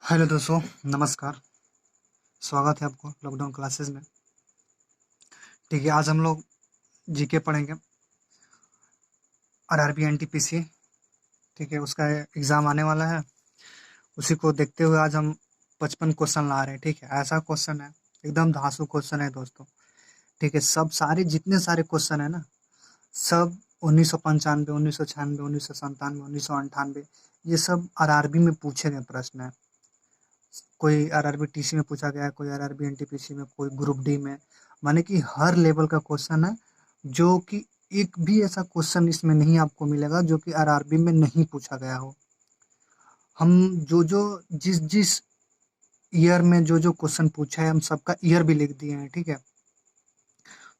Hello दोस्तों, नमस्कार। स्वागत है आपको लॉकडाउन क्लासेस में। ठीक है, आज हम लोग जीके पढ़ेंगे। आरआरबी एनटीपीसी, ठीक है, उसका एग्ज़ाम आने वाला है। उसी को देखते हुए आज हम 55 क्वेश्चन ला रहे हैं। ठीक है, ऐसा क्वेश्चन है, एकदम धांसू क्वेश्चन है दोस्तों। ठीक है, सब सारे जितने सारे क्वेश्चन है ना, सब 1995, 1996, 1997, 1998, ये सब आरआरबी में पूछे गए प्रश्न है। कोई आरआरबी टीसी में पूछा गया है, कोई आरआरबी एनटीपीसी में, कोई ग्रुप डी में। माने कि हर लेवल का क्वेश्चन है, जो कि एक भी ऐसा क्वेश्चन इसमें नहीं आपको मिलेगा जो कि आरआरबी में नहीं पूछा गया हो। हम जो जो जिस जिस ईयर में जो जो क्वेश्चन पूछा है, हम सबका ईयर भी लिख दिए हैं। ठीक है,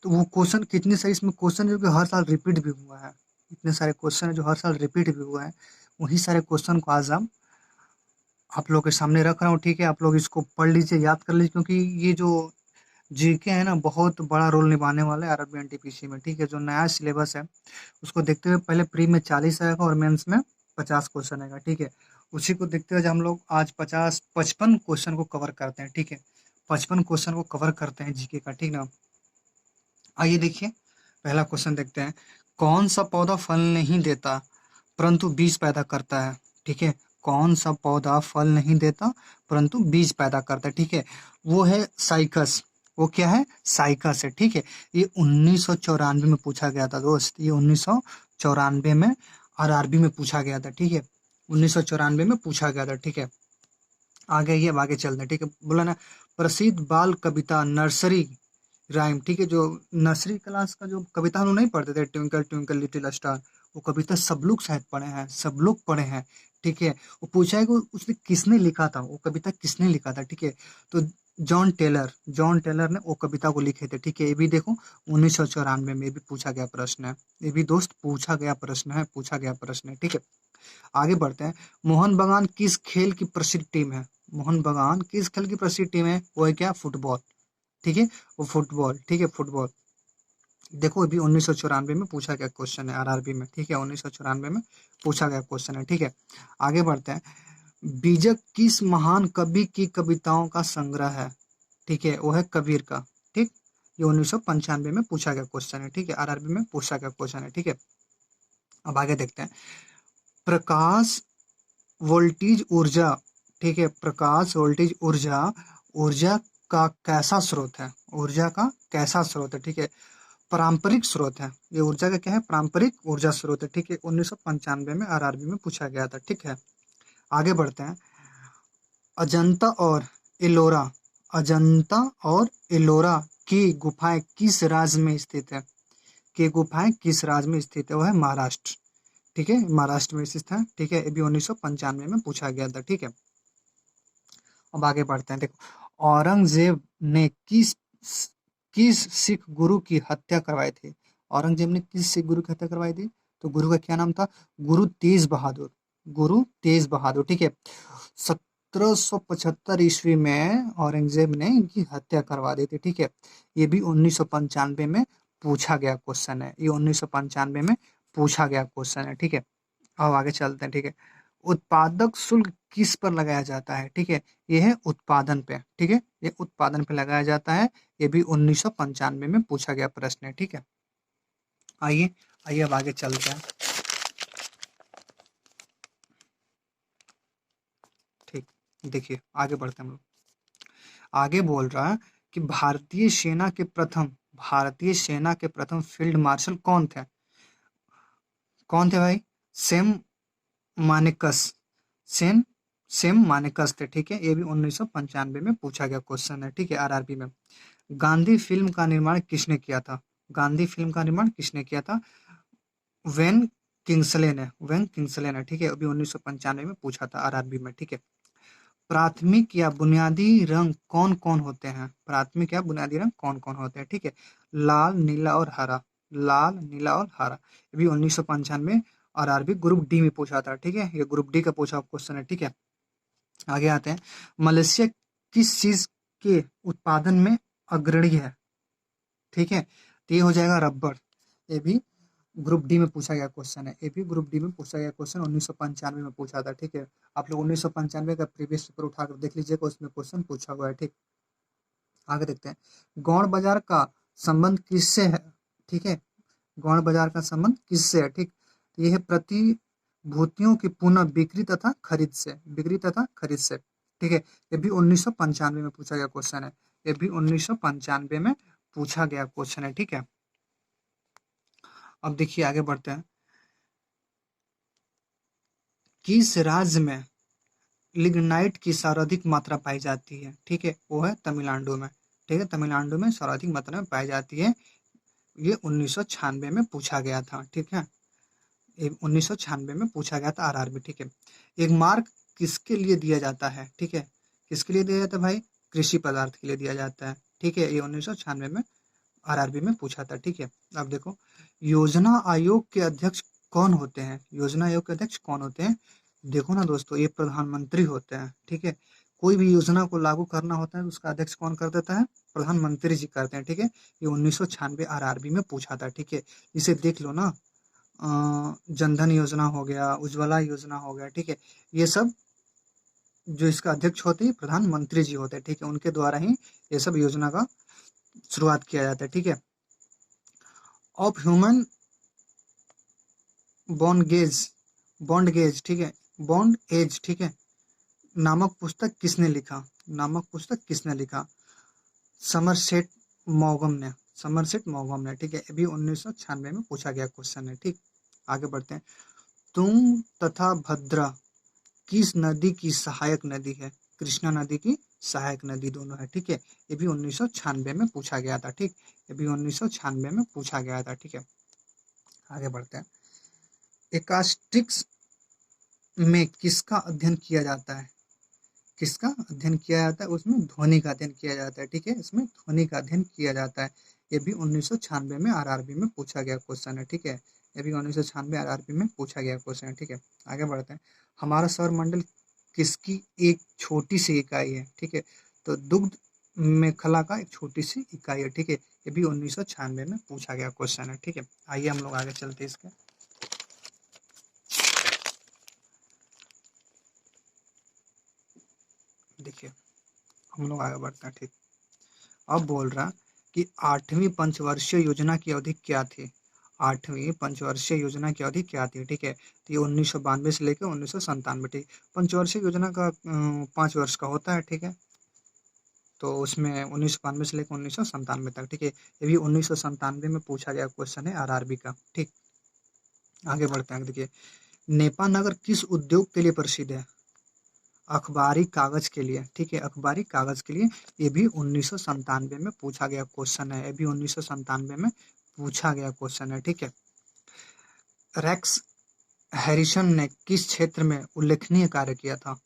तो वो क्वेश्चन कितने सारे इसमें क्वेश्चन जो कि हर साल रिपीट भी हुआ है, इतने सारे क्वेश्चन है जो हर साल रिपीट भी हुआ है। वही सारे क्वेश्चन को आज हम आप लोग के सामने रख रहा हूँ। ठीक है, आप लोग इसको पढ़ लीजिए, याद कर लीजिए, क्योंकि ये जो जीके है ना, बहुत बड़ा रोल निभाने वाला है आरआरबी एनटीपीसी में। ठीक है, जो नया सिलेबस है उसको देखते हुए पहले प्री में 40 आएगा और मेंस में 50 क्वेश्चन आएगा। ठीक है, उसी को देखते हुए हम लोग आज 55 क्वेश्चन को कवर करते हैं। ठीक है, 55 क्वेश्चन को कवर करते हैं जीके का। ठीक ना, आइए देखिए, पहला क्वेश्चन देखते हैं। कौन सा पौधा फल नहीं देता परंतु बीज पैदा करता है? ठीक है, कौन सा पौधा फल नहीं देता परंतु बीज पैदा करता है? ठीक है, वो है साइकस। वो क्या है? साइकस है। ठीक है, ये 1994 में पूछा गया था दोस्त, ये 1994 में आरआरबी में पूछा गया था। ठीक है, 1994 में पूछा गया था। ठीक है, आगे ये अब आगे चलते हैं। ठीक है, बोला ना, प्रसिद्ध बाल कविता नर्सरी राइम। ठीक है, जो नर्सरी क्लास का जो कविता हम लोग नहीं पढ़ते थे, ट्विंकल ट्विंकल लिटिल स्टार, वो कविता सब लोग शायद पढ़े हैं, सब लोग पढ़े हैं। ठीक है, वो पूछा है कि उसने किसने लिखा था, वो कविता किसने लिखा था? ठीक है, तो जॉन टेलर ने वो कविता को लिखे थे। ठीक है, ये भी देखो 1994 में ये भी पूछा गया प्रश्न है। ये भी दोस्त पूछा गया प्रश्न है, पूछा गया प्रश्न है। ठीक है, आगे बढ़ते हैं। मोहन बगान किस खेल की प्रसिद्ध टीम है? मोहन बगान किस खेल की प्रसिद्ध टीम है? वो है क्या? फुटबॉल। ठीक है, वो फुटबॉल। ठीक है, फुटबॉल। देखो अभी 1994 में पूछा गया क्वेश्चन है आरआरबी में। ठीक है, 1994 में पूछा गया क्वेश्चन है। ठीक है, आगे बढ़ते हैं। बीजक किस महान कवि की कविताओं का संग्रह है? ठीक है, वो है कबीर का। ठीक, ये 1995 में पूछा गया क्वेश्चन है। ठीक है, आरआरबी में पूछा गया क्वेश्चन है। ठीक है, अब आगे देखते हैं। प्रकाश वोल्टेज ऊर्जा। ठीक है, प्रकाश वोल्टेज ऊर्जा ऊर्जा का कैसा स्रोत है? ऊर्जा का कैसा स्रोत है? ठीक है, पारंपरिक स्रोत है। ये ऊर्जा का क्या है? पारंपरिक ऊर्जा स्रोत है। ठीक है, 1995 में आरआरबी में पूछा गया था। ठीक है, आगे बढ़ते हैं। अजंता और एलोरा, अजंता और एलोरा की गुफाएं किस राज्य में स्थित है? कि गुफाएं किस राज्य में स्थित है? वो है महाराष्ट्र। ठीक है, महाराष्ट्र में स्थित है। ठीक है, ये भी 1995 में पूछा गया था। ठीक है, अब आगे बढ़ते हैं। देखो, औरंगजेब ने किस किस सिख गुरु की हत्या करवाई थी? औरंगजेब ने किस सिख गुरु की हत्या करवाई थी? तो गुरु का क्या नाम था? गुरु तेज बहादुर। गुरु तेज बहादुर। ठीक है, 1775 ईस्वी में औरंगजेब ने इनकी हत्या करवा दी थी। ठीक है, ये भी 1995 में पूछा गया क्वेश्चन है। ये 1995 में पूछा गया क्वेश्चन है। ठीक है, अब आगे चलते हैं। ठीक है, उत्पादक शुल्क किस पर लगाया जाता है? ठीक है, ये है उत्पादन पे। ठीक है, ये उत्पादन पे लगाया जाता है। ये भी 1995 में पूछा गया प्रश्न है। ठीक है, आइए आइए अब आगे चलते हैं। ठीक, देखिए आगे बढ़ते हैं हम लोग। आगे बोल रहा है कि भारतीय सेना के प्रथम फील्ड मार्शल कौन थे? कौन थे भाई? सेम मानेकस। सेम सेम मानेकस थे। ठीक है, ये भी 1995 में पूछा गया क्वेश्चन है। ठीक है, आरआरबी में। गांधी फिल्म का निर्माण किसने किया था? गांधी फिल्म का निर्माण किसने किया था? वेन वेन किंगसले ने। ठीक है, अभी 1995 में पूछा था आरआरबी में। ठीक है, प्राथमिक या बुनियादी रंग कौन कौन होते हैं? प्राथमिक या बुनियादी रंग कौन कौन होते हैं? ठीक है, लाल, नीला और हरा। लाल, नीला और हरा। ये भी 1995 आरआरबी ग्रुप डी में पूछा था। ठीक है, ये ग्रुप डी का पूछा क्वेश्चन है। ठीक है, आगे आते हैं। मलेशिया किस चीज के उत्पादन में अग्रणी है? ठीक है, तो ये हो जाएगा रबर। ये भी ग्रुप डी में पूछा गया क्वेश्चन है, ये भी ग्रुप डी में पूछा गया क्वेश्चन 1995 में पूछा था। ठीक है, आप लोग 1995 का प्रीवियस पेपर उठाकर देख लीजिएगा, उसमें क्वेश्चन पूछा हुआ है। ठीक, आगे देखते हैं, गौण बाजार का संबंध किससे है? ठीक है, गौण बाजार का संबंध किससे है? ठीक, तो यह है प्रतिभूतियों की पुनः बिक्री तथा खरीद से, बिक्री तथा खरीद से। ठीक है, ये भी 1995 में पूछा गया क्वेश्चन है, ये भी 1995 में पूछा गया क्वेश्चन है। ठीक है, अब देखिए आगे बढ़ते हैं, किस राज्य में लिग्नाइट की सर्वाधिक मात्रा पाई जाती है? ठीक है, वो है तमिलनाडु में। ठीक है, तमिलनाडु में सर्वाधिक मात्रा में पाई जाती है, ये 1996 में पूछा गया था। ठीक है, ये 1996 में पूछा गया था आरआरबी। ठीक है, एक मार्क किसके लिए दिया जाता है? ठीक है, किसके लिए दिया जाता है भाई? कृषि पदार्थ के लिए दिया जाता है। ठीक है, ये 1996 में आरआरबी में पूछा था। ठीक है, अब देखो, योजना आयोग के अध्यक्ष कौन होते हैं? योजना आयोग के अध्यक्ष कौन होते हैं? देखो ना दोस्तों, ये प्रधानमंत्री होते हैं। ठीक है, कोई भी योजना को लागू करना होता है तो उसका अध्यक्ष कौन कर देता है? प्रधानमंत्री जी करते हैं। ठीक है, ये 1996 आरआरबी में पूछा था। ठीक है, इसे देख लो ना, जनधन योजना हो गया, उज्ज्वला योजना हो गया। ठीक है, ये सब जो इसका अध्यक्ष होते हैं प्रधानमंत्री जी होते हैं। ठीक है, उनके द्वारा ही ये सब योजना का शुरुआत किया जाता है। ठीक है, ऑफ ह्यूमन बॉन्डगेज, बॉन्डगेज, ठीक है, बॉन्ड एज, ठीक है, नामक पुस्तक किसने लिखा? नामक पुस्तक किसने लिखा? समरसेट मॉगम ने, समरसेट मॉगम ने। ठीक है, ये भी 1996 में पूछा गया क्वेश्चन है। ठीक, आगे बढ़ते हैं, तुंग तथा भद्रा किस नदी की सहायक नदी है? कृष्णा नदी की सहायक नदी दोनों है। ठीक है, ये भी 1996 में पूछा गया था। ठीक, ये भी 1996 में पूछा गया था। ठीक है, आगे बढ़ते हैं, एकास्टिक्स में किसका अध्ययन किया जाता है? किसका अध्ययन किया जाता है? उसमें ध्वनि का अध्ययन किया जाता है। ठीक है, इसमें ध्वनि का अध्ययन किया जाता है। ये भी 1996 में आरआरबी में पूछा गया क्वेश्चन है। ठीक है, ये भी 1996 आरआरबी में पूछा गया क्वेश्चन है। ठीक है, आगे बढ़ते हैं, हमारा सौरमंडल किसकी एक छोटी सी इकाई है? ठीक है, तो दुग्ध मेखला का एक छोटी सी इकाई है। ठीक है, ये भी 1996 में पूछा गया क्वेश्चन है। ठीक है, आइए हम लोग आगे चलते हैं इसके, देखिए हम लोग आगे बढ़ते हैं। ठीक, अब बोल रहा कि 8वीं पंचवर्षीय योजना की अवधि क्या थी? 8वीं पंचवर्षीय योजना की अवधि क्या थी? ठीक है, तो ये 1992 से लेकर 1997। ठीक, पंचवर्षीय योजना का 5 वर्ष का होता है। ठीक है, तो उसमें 1992 से लेकर 1997 तक। ठीक है, ये भी 1997 में पूछा गया क्वेश्चन है आरआरबी का। ठीक, आगे बढ़ते हैं, देखिए, नेपा नगर किस उद्योग के लिए प्रसिद्ध है? अखबारी कागज के लिए। ठीक है, अखबारी कागज के लिए, ये भी 1997 में पूछा गया क्वेश्चन है। ये भी 1997 में पूछा गया क्वेश्चन है। ठीक है, रेक्स हैरिसन ने किस क्षेत्र में उल्लेखनीय कार्य किया था?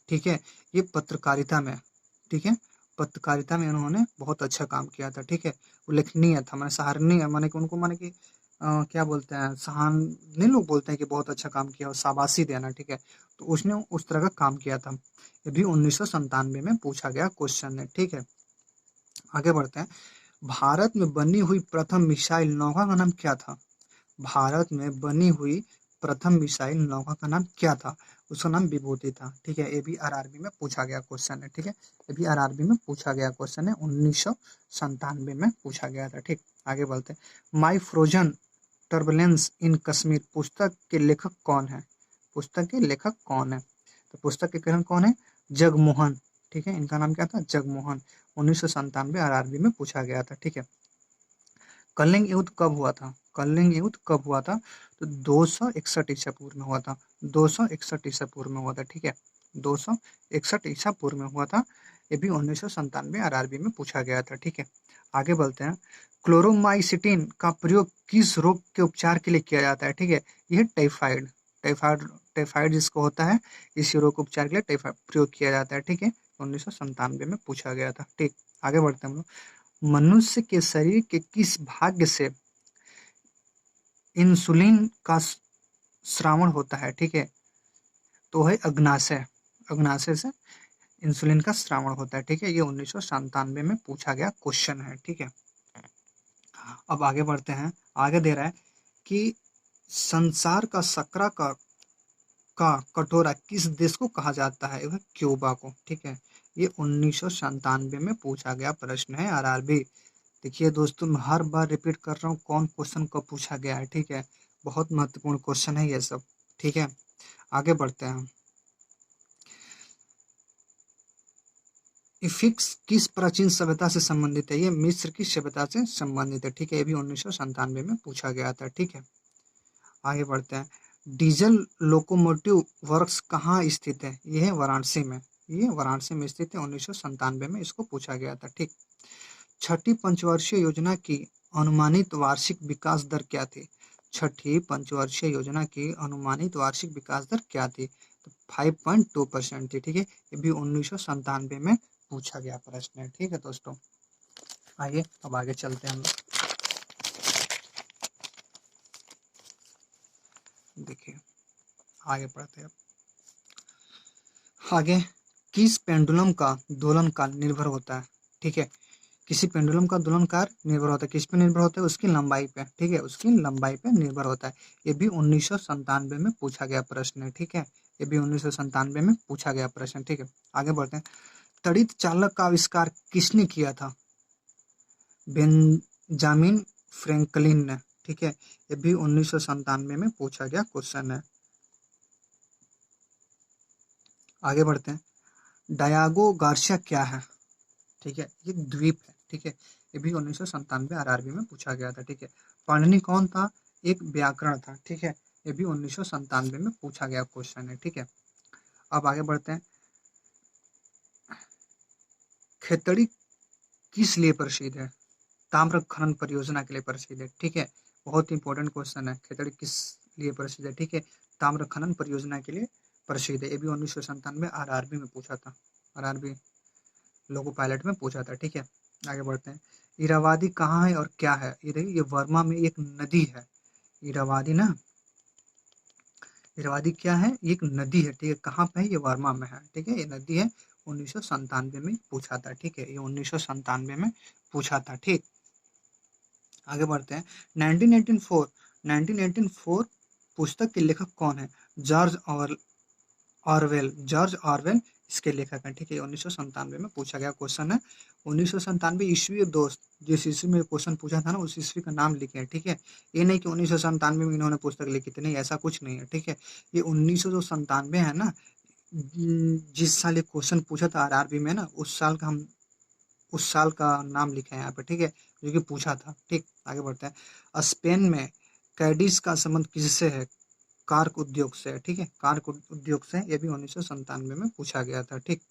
ठीक है, ये पत्रकारिता में। ठीक है, पत्रकारिता में उन्होंने बहुत अच्छा काम किया था। ठीक है, उल्लेखनीय था, मैंने सराहनीय, माने कि उनको, माने कि क्या बोलते हैं, सराहनीय लोग बोलते हैं कि बहुत अच्छा काम किया और शाबाशी देना। ठीक है, तो उसने उस तरह का काम किया था। ये भी 1997 में पूछा गया क्वेश्चन है। ठीक है, आगे बढ़ते हैं, भारत में बनी हुई प्रथम मिसाइल नौका का नाम क्या था? भारत में बनी हुई प्रथम मिसाइल नौका का नाम क्या था? उसका नाम विभूति था। ठीक है, ये भी आरआरबी में पूछा गया क्वेश्चन है। ठीक है, ये भी आरआरबी में पूछा गया क्वेश्चन है, 1997 में पूछा गया था। ठीक, आगे बढ़ते हैं, माई फ्रोजन टर्बुलेंस इन कश्मीर पुस्तक के लेखक कौन है? पुस्तक के लेखक कौन है? तो पुस्तक के लेखक कौन है? जगमोहन। ठीक है, इनका नाम क्या था? जगमोहन। 1997 आरआरबी में पूछा गया था। ठीक है, कलिंग युद्ध कब हुआ था? कलिंग युद्ध कब हुआ था? तो 261 ईसा पूर्व में हुआ था। 261 ईसा पूर्व में हुआ था। ठीक है, 261 ईसा पूर्व में हुआ था। ये भी 1997 आरआरबी में पूछा गया था। ठीक है, आगे बढ़ते हैं, क्लोरोमाइसिटिन का प्रयोग किस रोग के उपचार के लिए किया जाता है? ठीक है, यह टाइफाइड, टाइफाइड, टाइफाइड जिसको होता है, इसी रोग के उपचार के लिए टाइफाइड प्रयोग किया जाता है। ठीक है, 1997 में पूछा गया था। ठीक, आगे बढ़ते हैं हम लोग, मनुष्य के शरीर के किस भाग से इंसुलिन का श्रावण होता है? ठीक है, तो है अग्नाशय, अग्नाशय से इंसुलिन का श्रावण होता है। ठीक है, ये 1997 में पूछा गया क्वेश्चन है। ठीक है, अब आगे बढ़ते हैं, आगे दे रहा है कि संसार का सकरा का कटोरा किस देश को कहा जाता है? वह क्यूबा को। ठीक है, ये 1997 में पूछा गया प्रश्न है आरआरबी। देखिए दोस्तों, मैं हर बार रिपीट कर रहा हूँ कौन क्वेश्चन कब पूछा गया है। ठीक है, बहुत महत्वपूर्ण क्वेश्चन है ये सब। ठीक है, आगे बढ़ते हैं हम। इफिक्स किस प्राचीन सभ्यता से संबंधित है? ये मिस्र की सभ्यता से संबंधित है। ठीक है, ये भी 1997 में पूछा गया था। ठीक है, आगे बढ़ते हैं। डीजल लोकोमोटिव वर्क्स कहाँ स्थित है? ये है वाराणसी में। ये वाराणसी में स्थित है। 1997 में इसको पूछा गया था। ठीक, छठी पंचवर्षीय योजना की अनुमानित वार्षिक विकास दर क्या थी? छठी पंचवर्षीय योजना की अनुमानित वार्षिक विकास दर क्या थी? तो 5.2% थी। ठीक है, ये भी 1997 में पूछा गया प्रश्न है। ठीक है दोस्तों, आइए अब आगे चलते हैं हम। देखिए आगे पढ़ते हैं। आगे, किस पेंडुलम का दोलन काल निर्भर होता है? ठीक है, किसी पेंडुलम का दोलन काल निर्भर होता है। किस पे निर्भर होता है? उसकी लंबाई पे। ठीक है, उसकी लंबाई पे निर्भर होता है। ये भी 1997 में पूछा गया प्रश्न है। ठीक है, ये भी 1997 में पूछा गया प्रश्न। ठीक है, आगे बढ़ते हैं। तड़ित चालक का आविष्कार किसने किया था? बेंजामिन फ्रैंकलिन ने। ठीक है, ये भी 1997 में पूछा गया क्वेश्चन है। आगे बढ़ते हैं। डायागो गार्सिया क्या है? ठीक है, ये द्वीप है। ठीक है, ये भी 1997 आरआरबी में पूछा गया था। ठीक है, पाणिनि कौन था? एक व्याकरण था। ठीक है, ये भी 1997 में पूछा गया क्वेश्चन है। ठीक है, अब आगे बढ़ते हैं। खेतड़ी किस लिए प्रसिद्ध है? ताम्र खनन परियोजना के लिए प्रसिद्ध है। ठीक है, बहुत इंपॉर्टेंट क्वेश्चन है। खेतड़ी किस लिए प्रसिद्ध है? ठीक है, ताम्र खनन परियोजना के लिए प्रसिद्ध है। ये भी 1997 आरआरबी में पूछा था। आरआरबी लोको पायलट में पूछा था। ठीक है, आगे बढ़ते हैं। इरावदी कहाँ है और क्या है? ये देखिए, ये वर्मा में एक नदी है। इरावदी ना, इरावदी क्या है? ये एक नदी है। ठीक है, कहाँ पे है? ये वर्मा में है। ठीक है, ये नदी है। 1997 में पूछा था। ठीक है, ये 1997 में पूछा था। ठीक, आगे बढ़ते हैं। 1984 पुस्तक के लेखक कौन है? George Orwell. जॉर्ज ऑरवेल इसके लेखक हैं। ठीक है, 1997 में पूछा गया क्वेश्चन है। 1997 ईस्वी दोस्त, जिस ईस्वी में क्वेश्चन पूछा था ना, उस ईस्वी का नाम लिखे हैं। ठीक है, ये नहीं कि 1997 में इन्होंने पुस्तक लिखी थी, नहीं, ऐसा कुछ नहीं है। ठीक है, ये 1997 है ना, जिस साल ये क्वेश्चन पूछा था आरआरबी में ना, उस साल का नाम लिखा है यहाँ पे। ठीक है, जो कि पूछा था। ठीक, आगे बढ़ते हैं। स्पेन में कैडिस का संबंध किससे है? कार्क उद्योग से। ठीक है, कार्क उद्योग से। ये भी 1997 में पूछा गया था। ठीक,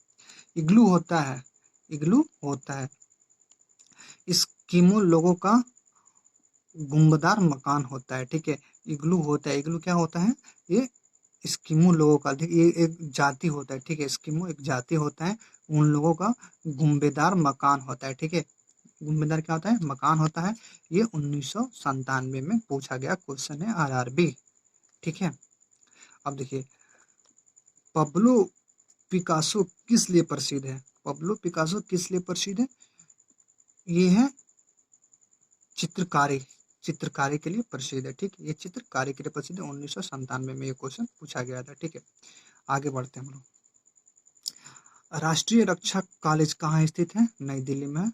इग्लू होता है। इग्लू होता है इस्किमो लोगों का गुंबदार मकान होता है। ठीक है, इग्लू होता है। इग्लू क्या होता है? ये इस्किमो लोगों का, ये एक जाति होता है। ठीक है, इस्किमो एक जाति होता है, उन लोगों का गुंबेदार मकान होता है। ठीक है, गुंबेदार क्या होता है? मकान होता है। ये 1997 में पूछा गया क्वेश्चन है आरआरबी। ठीक है, अब देखिए, पब्लो पिकासो किस लिए प्रसिद्ध है? पब्लो पिकासो किस लिए प्रसिद्ध है? ये है चित्रकारी। चित्रकारी के लिए प्रसिद्ध है। ठीक, ये चित्रकारी के लिए प्रसिद्ध है। 1997 में ये क्वेश्चन पूछा गया था। ठीक है, आगे बढ़ते हैं हम लोग। राष्ट्रीय रक्षा कॉलेज कहाँ स्थित है? नई दिल्ली में।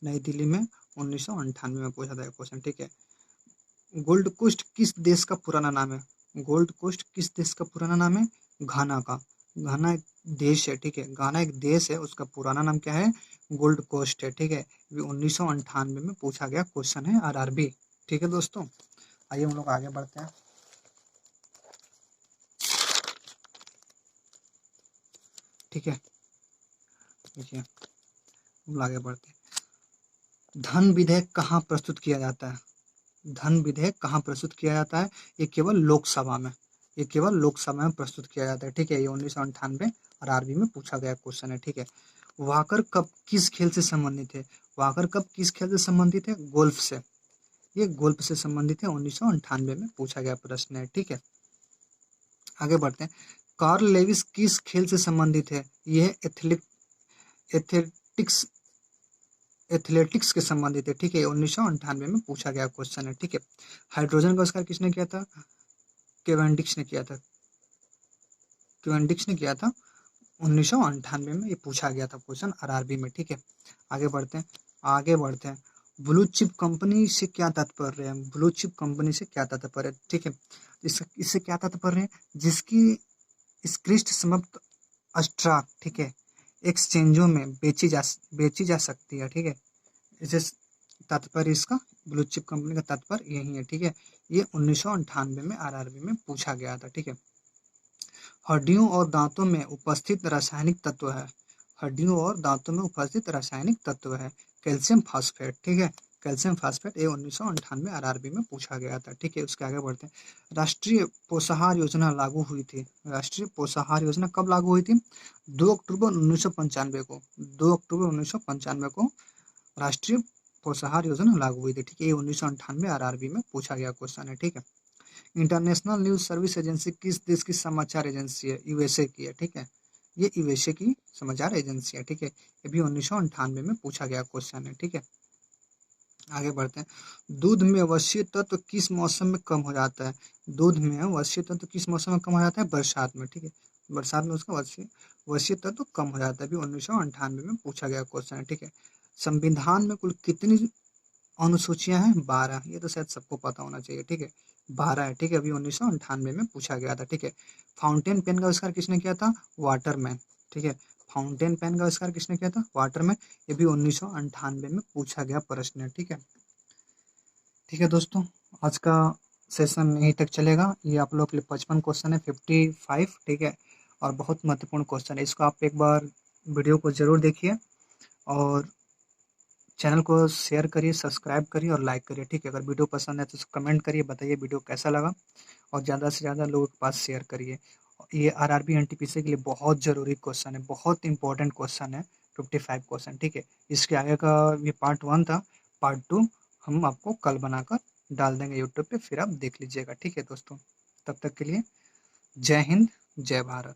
नई दिल्ली में 1998 में पूछा था क्वेश्चन। ठीक है, गोल्ड कोस्ट किस देश का पुराना नाम है? गोल्ड कोस्ट किस देश का पुराना नाम है? घाना का। घाना एक देश है। ठीक है, घाना एक देश है, उसका पुराना नाम क्या है? गोल्ड कोस्ट है। ठीक है, ये 1998 में पूछा गया क्वेश्चन है आरआरबी। ठीक है दोस्तों, आइए हम लोग आगे बढ़ते हैं। ठीक है, देखिए हम लोग आगे बढ़ते हैं। धन विधेयक कहाँ प्रस्तुत किया जाता है? धन विधेयक कहाँ प्रस्तुत किया जाता है? ये केवल लोकसभा में। ये केवल लोकसभा में प्रस्तुत किया जाता है। ठीक है, ये 1998 आरआरबी में पूछा गया क्वेश्चन है। ठीक है, वाकर कप किस खेल से संबंधित है? वाकर कप किस खेल से संबंधित है? गोल्फ से। ये गोल्फ से संबंधित है। 1998 में पूछा गया प्रश्न है। ठीक है, आगे बढ़ते हैं। कार्ल लेविस किस खेल से संबंधित है? यह एथलेटिक्स एथलेटिक्स के संबंधित है, ठीक है। 1998 में पूछा गया क्वेश्चन है, ठीक है। हाइड्रोजन का आविष्कार किसने किया था? केवेंडिक्स ने किया था, केवेंडिक्स ने किया था 1998 में। ये पूछा गया था क्वेश्चन आरआरबी में, ठीक है। आगे बढ़ते हैं, आगे बढ़ते हैं। ब्लू चिप कंपनी से क्या तात्पर्य है? ब्लू चिप कंपनी से क्या तात्पर्य है, ठीक है। इससे क्या तात्पर्य है? जिसकी उत्कृष्ट समाप्त स्टॉक, ठीक है, एक्सचेंजों में बेची जा सकती है, ठीक है। इसे तात्पर्य इसका, ब्लू चिप कंपनी का तात्पर्य यही है, ठीक है। ये 1998 में आरआरबी में पूछा गया था, ठीक है। हड्डियों और दांतों में उपस्थित रासायनिक तत्व है, हड्डियों और दांतों में उपस्थित रासायनिक तत्व है कैल्शियम फास्फेट, ठीक है। कैल्शियम फास्फेट ये 1998 आरआरबी में पूछा गया था, ठीक है। उसके आगे बढ़ते हैं। राष्ट्रीय पोषाहार योजना लागू हुई थी, राष्ट्रीय पोषाहार योजना कब लागू हुई थी? 2 अक्टूबर 1995 को, 2 अक्टूबर 1995 को राष्ट्रीय पोषाहार योजना लागू हुई थी, ठीक है। ये 1998 आरआरबी में पूछा गया क्वेश्चन है, ठीक है। इंटरनेशनल न्यूज सर्विस एजेंसी किस देश की समाचार एजेंसी है? यूएसए की है, ठीक है। ये यूएसए की समाचार एजेंसी है, ठीक है। ये भी 1998 में पूछा गया क्वेश्चन है, ठीक है। आगे बढ़ते हैं। दूध में अवश्य तत्व किस मौसम में कम हो जाता है? दूध में अवश्य तत्व किस मौसम में कम हो जाता है? बरसात में, ठीक है। बरसात में उसका अवश्य तत्व कम हो जाता है, भी 1998 में पूछा गया क्वेश्चन है, ठीक है। संविधान में कुल कितनी अनुसूचियां हैं? 12। ये तो शायद सबको पता होना चाहिए, ठीक है। 12 है, ठीक है। अभी 1998 में पूछा गया था, ठीक है। फाउंटेन पेन का आविष्कार किसने किया था? वाटरमैन, ठीक है। फाउंटेन पेन का आविष्कार किसने किया था? वाटरमैन। ये भी 1998 में पूछा गया प्रश्न है, ठीक है। ठीक है दोस्तों, आज का सेशन यहीं तक चलेगा। ये आप लोग के लिए 55 क्वेश्चन है, 55, ठीक है। और बहुत महत्वपूर्ण क्वेश्चन है, इसको आप एक बार वीडियो को जरूर देखिए और चैनल को शेयर करिए, सब्सक्राइब करिए और लाइक करिए, ठीक है। अगर वीडियो पसंद है तो कमेंट करिए, बताइए वीडियो कैसा लगा और ज़्यादा से ज़्यादा लोगों के पास शेयर करिए। ये आरआरबी एनटीपीसी के लिए बहुत ज़रूरी क्वेश्चन है, बहुत इंपॉर्टेंट क्वेश्चन है, 55 क्वेश्चन, ठीक है। इसके आगे का ये पार्ट 1 था, पार्ट 2 हम आपको कल बनाकर डाल देंगे यूट्यूब पे, फिर आप देख लीजिएगा, ठीक है दोस्तों। तब तक के लिए जय हिंद, जय भारत।